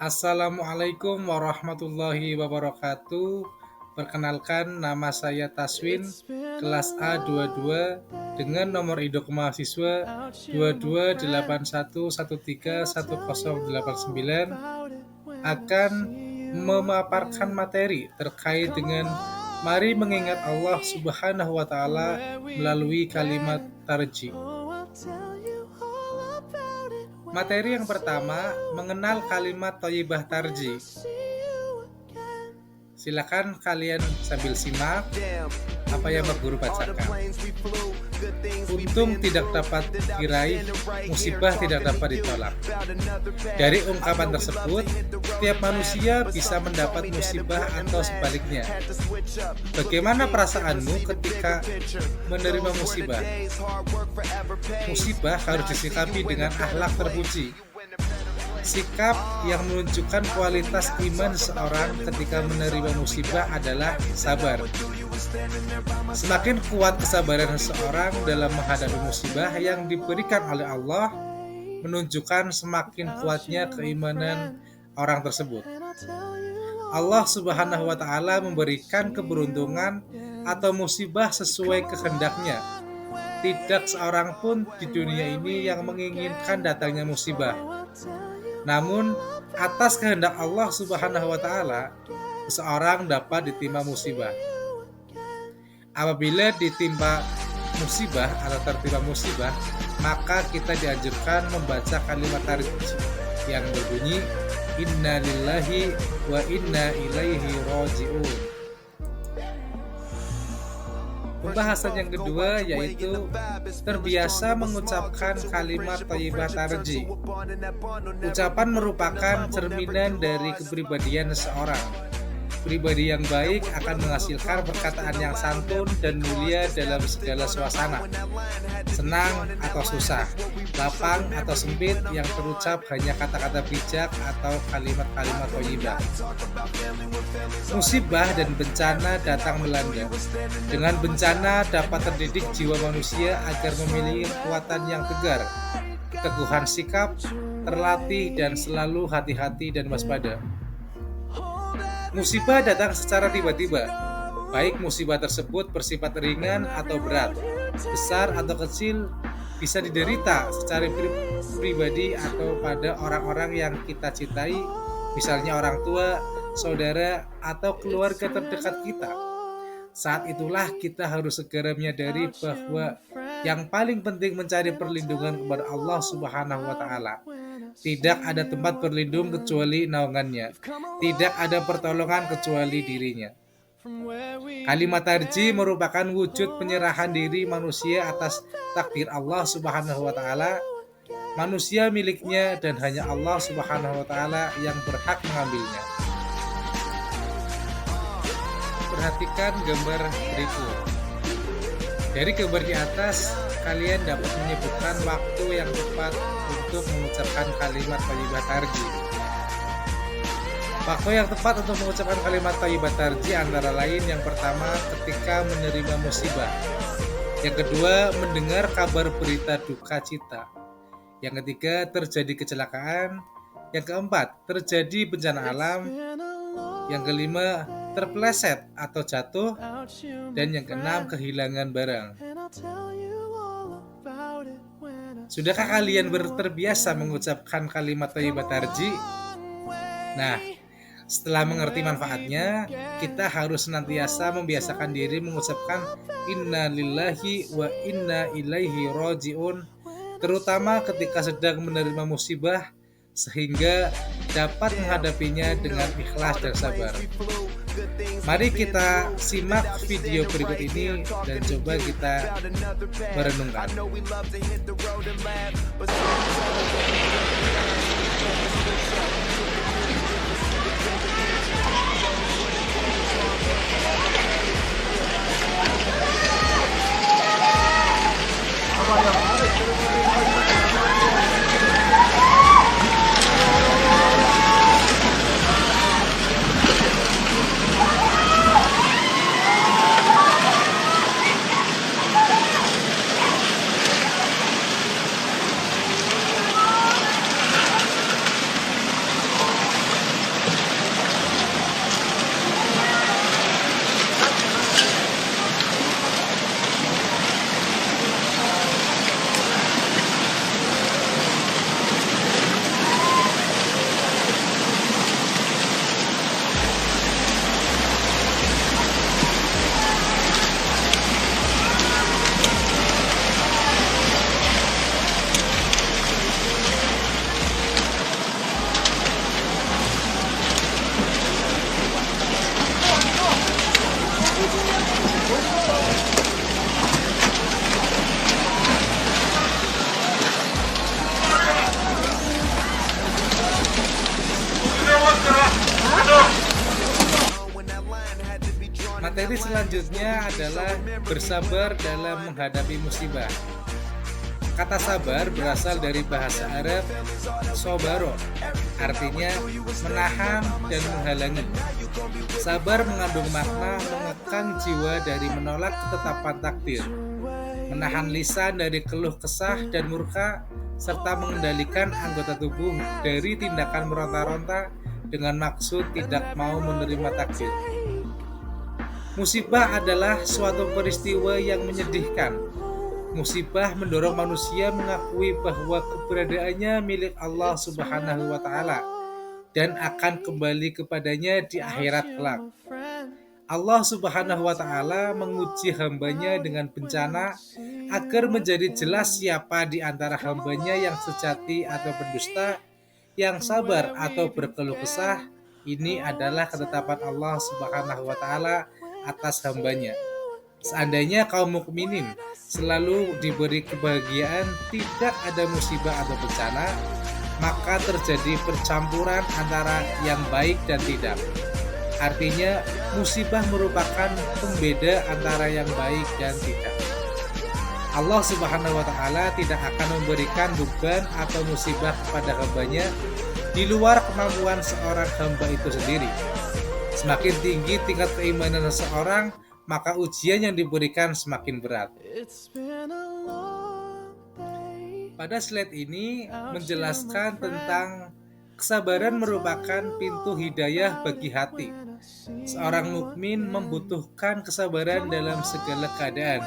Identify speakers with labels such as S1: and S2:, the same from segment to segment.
S1: Assalamualaikum warahmatullahi wabarakatuh. Perkenalkan, nama saya Taswin, kelas A22 dengan nomor induk mahasiswa 2281131089 akan memaparkan materi terkait dengan mari mengingat Allah Subhanahu wa taala melalui kalimat tarjih. Materi yang pertama, mengenal kalimat thayyibah tarjih. Silakan kalian sambil simak apa yang Pak Guru bacakan. Untung tidak dapat diraih, musibah tidak dapat ditolak. Dari ungkapan tersebut, setiap manusia bisa mendapat musibah atau sebaliknya. Bagaimana perasaanmu ketika menerima musibah? Musibah harus disikapi dengan akhlak terpuji. Sikap yang menunjukkan kualitas iman seseorang ketika menerima musibah adalah sabar. Semakin kuat kesabaran seseorang dalam menghadapi musibah yang diberikan oleh Allah, menunjukkan semakin kuatnya keimanan orang tersebut. Allah Subhanahu wa taala memberikan keberuntungan atau musibah sesuai kehendaknya. Tidak seorang pun di dunia ini yang menginginkan datangnya musibah. Namun, atas kehendak Allah Subhanahu wa taala, seseorang dapat ditimpa musibah. Apabila ditimpa musibah atau tertimpa musibah, maka kita dianjurkan membaca kalimat tarjih yang berbunyi Inna lillahi wa inna ilaihi raji'un. Pembahasan yang kedua yaitu terbiasa mengucapkan kalimat thayyibah tarjih. Ucapan merupakan cerminan dari kepribadian seseorang. Pribadi yang baik akan menghasilkan perkataan yang santun dan mulia dalam segala suasana. Senang atau susah, lapang atau sempit, yang terucap hanya kata-kata bijak atau kalimat-kalimat thayyibah. Musibah dan bencana datang melanda. Dengan bencana dapat terdidik jiwa manusia agar memiliki kekuatan yang tegar, keteguhan sikap, terlatih dan selalu hati-hati dan waspada. Musibah datang secara tiba-tiba, baik musibah tersebut bersifat ringan atau berat, besar atau kecil, bisa diderita secara pribadi atau pada orang-orang yang kita cintai, misalnya orang tua, saudara, atau keluarga terdekat kita. Saat itulah kita harus segera menyadari bahwa yang paling penting mencari perlindungan kepada Allah Subhanahu wa taala. Tidak ada tempat berlindung kecuali naungannya. Tidak ada pertolongan kecuali dirinya. Kalimat tarjih merupakan wujud penyerahan diri manusia atas takdir Allah Subhanahu wa taala. Manusia miliknya dan hanya Allah Subhanahu wa taala yang berhak mengambilnya. Perhatikan gambar berikut. Dari gambar di atas, kalian dapat menyebutkan waktu yang tepat untuk mengucapkan kalimat thayyibah tarjih. Waktu yang tepat untuk mengucapkan kalimat thayyibah tarjih antara lain yang pertama ketika menerima musibah, yang kedua mendengar kabar berita duka cita, yang ketiga terjadi kecelakaan, yang keempat terjadi bencana alam, yang kelima terpeleset atau jatuh, dan yang keenam kehilangan barang. Sudahkah kalian terbiasa mengucapkan kalimat thayyibah tarjih? Nah, setelah mengerti manfaatnya, kita harus senantiasa membiasakan diri mengucapkan Inna lillahi wa inna ilaihi raji'un, terutama ketika sedang menerima musibah, sehingga dapat menghadapinya dengan ikhlas dan sabar. Mari kita simak video berikut ini dan coba kita merenungkan. Materi selanjutnya adalah bersabar dalam menghadapi musibah. Kata sabar berasal dari bahasa Arab sobaro, artinya menahan dan menghalangi. Sabar mengandung makna mengekang jiwa dari menolak ketetapan takdir, menahan lisan dari keluh kesah dan murka, serta mengendalikan anggota tubuh dari tindakan meronta-ronta dengan maksud tidak mau menerima takdir. Musibah adalah suatu peristiwa yang menyedihkan. Musibah mendorong manusia mengakui bahwa keberadaannya milik Allah Subhanahu wa Ta'ala dan akan kembali kepadanya di akhirat kelak. Allah Subhanahu wa Ta'ala menguji hambanya dengan bencana agar menjadi jelas siapa di antara hambanya yang sejati atau berdusta, yang sabar atau berkeluh kesah. Ini adalah ketetapan Allah Subhanahu wa Ta'ala atas hambanya. Seandainya kaum mukminin selalu diberi kebahagiaan, tidak ada musibah atau bencana, maka terjadi percampuran antara yang baik dan tidak. Artinya, musibah merupakan pembeda antara yang baik dan tidak. Allah Subhanahu wa Ta'ala tidak akan memberikan beban atau musibah kepada hambanya di luar kemampuan seorang hamba itu sendiri. Semakin tinggi tingkat keimanan seseorang, maka ujian yang diberikan semakin berat. Pada slide ini menjelaskan tentang kesabaran merupakan pintu hidayah bagi hati. Seorang mukmin membutuhkan kesabaran dalam segala keadaan.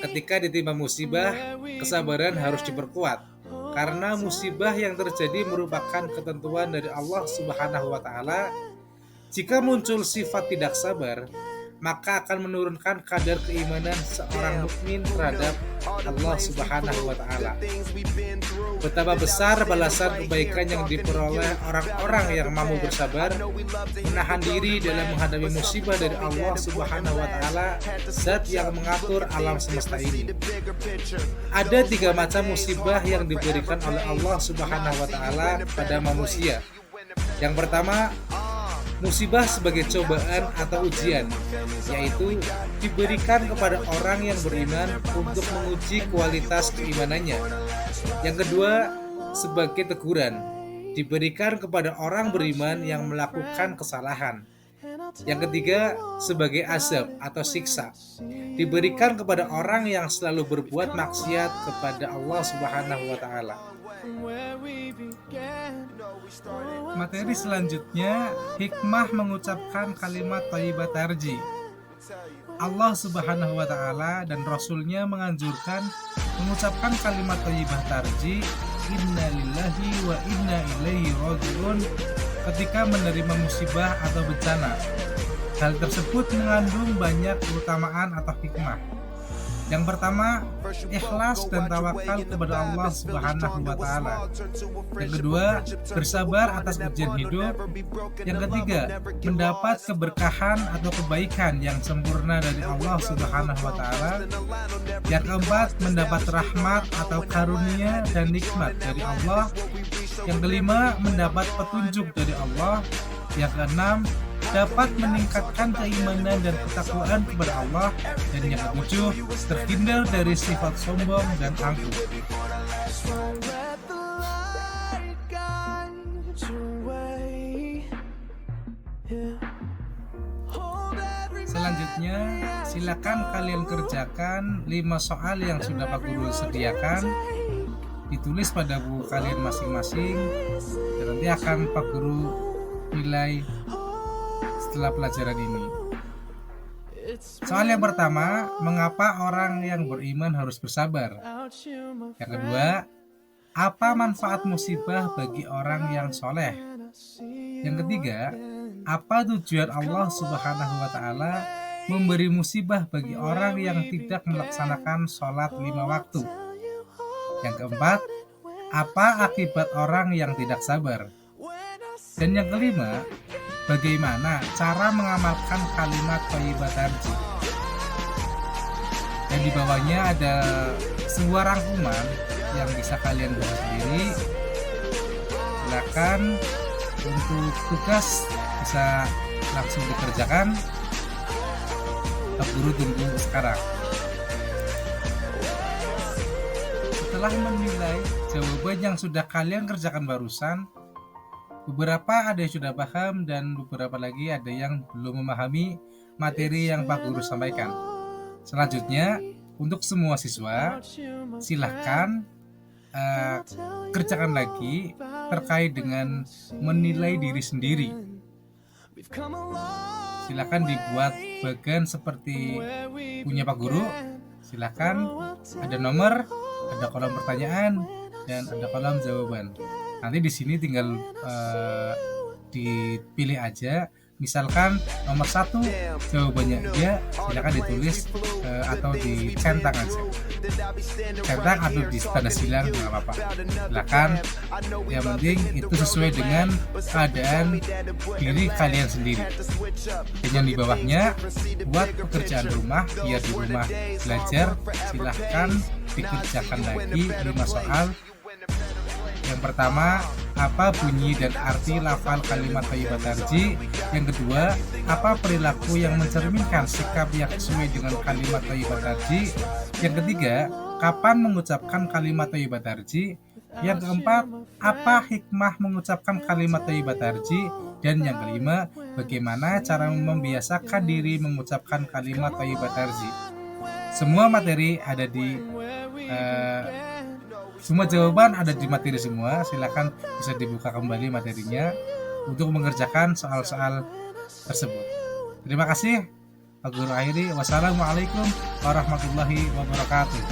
S1: Ketika ditimpa musibah, kesabaran harus diperkuat, karena musibah yang terjadi merupakan ketentuan dari Allah Subhanahu wa Ta'ala. Jika muncul sifat tidak sabar, maka akan menurunkan kadar keimanan seorang mukmin terhadap Allah Subhanahu wa Ta'ala. Betapa besar balasan kebaikan yang diperoleh orang-orang yang mampu bersabar, menahan diri dalam menghadapi musibah dari Allah Subhanahu wa Ta'ala, Zat yang mengatur alam semesta ini. Ada 3 macam musibah yang diberikan oleh Allah Subhanahu wa Ta'ala pada manusia. Yang pertama, musibah sebagai cobaan atau ujian, yaitu diberikan kepada orang yang beriman untuk menguji kualitas keimanannya. Yang kedua, sebagai teguran, diberikan kepada orang beriman yang melakukan kesalahan. Yang ketiga, sebagai azab atau siksa, diberikan kepada orang yang selalu berbuat maksiat kepada Allah Subhanahu wa Ta'ala. Materi selanjutnya, hikmah mengucapkan kalimat thayyibat tarji. Allah Subhanahu wa Ta'ala dan Rasul-Nya menganjurkan mengucapkan kalimat thayyibah tarji, inna lillahi wa inna ilaihi raji'un, ketika menerima musibah atau bencana. Hal tersebut mengandung banyak keutamaan atau hikmah. Yang pertama, ikhlas dan tawakal kepada Allah Subhanahu wa Ta'ala. Yang kedua, bersabar atas ujian hidup. Yang ketiga, mendapat keberkahan atau kebaikan yang sempurna dari Allah Subhanahu wa Ta'ala. Yang keempat, mendapat rahmat atau karunia dan nikmat dari Allah. Yang kelima, mendapat petunjuk dari Allah. Yang keenam, dapat meningkatkan keimanan dan ketakwaan kepada Allah. Dan yang ketujuh, terhindar dari sifat sombong dan angkuh. Selanjutnya, silakan kalian kerjakan 5 soal yang sudah Pak Guru sediakan. Ditulis pada buku kalian masing-masing, dan nanti akan Pak Guru nilai setelah pelajaran ini. Soal yang pertama, mengapa orang yang beriman harus bersabar? Yang kedua, apa manfaat musibah bagi orang yang soleh? Yang ketiga, apa tujuan Allah Subhanahu wa Ta'ala memberi musibah bagi orang yang tidak melaksanakan sholat 5 waktu? Yang keempat, apa akibat orang yang tidak sabar? Dan yang kelima, bagaimana cara mengamalkan kalimat thayyibat tarji? Dan di bawahnya ada sebuah rangkuman yang bisa kalian buat sendiri. Silakan untuk tugas bisa langsung dikerjakan. Pak Guru tunggu sekarang. Setelah menilai jawaban yang sudah kalian kerjakan barusan, beberapa ada yang sudah paham dan beberapa lagi ada yang belum memahami materi yang Pak Guru sampaikan. Selanjutnya, untuk semua siswa, silahkan kerjakan lagi terkait dengan menilai diri sendiri. Silahkan dibuat bagan seperti punya Pak Guru. Silahkan ada nomor, ada kolom pertanyaan, dan ada kolom jawaban. Nanti di sini tinggal dipilih aja. Misalkan nomor 1 jawabannya iya, silakan ditulis atau dicentang aja. Centang atau di tanda silang nggak apa-apa. Silakan. Yang penting itu sesuai dengan keadaan diri kalian sendiri. Dan yang di bawahnya buat pekerjaan rumah, biar di rumah belajar, silahkan dikerjakan lagi 5 soal. Yang pertama, apa bunyi dan arti lafal kalimat thayyibat tarji? Yang kedua, apa perilaku yang mencerminkan sikap yang sesuai dengan kalimat thayyibat tarji? Yang ketiga, kapan mengucapkan kalimat thayyibat tarji? Yang keempat, apa hikmah mengucapkan kalimat thayyibat tarji? Dan yang kelima, bagaimana cara membiasakan diri mengucapkan kalimat thayyibat tarji? Semua materi ada di semua jawaban ada di materi semua. Silakan bisa dibuka kembali materinya untuk mengerjakan soal-soal tersebut. Terima kasih. Pak Guru akhiri. Wassalamualaikum warahmatullahi wabarakatuh.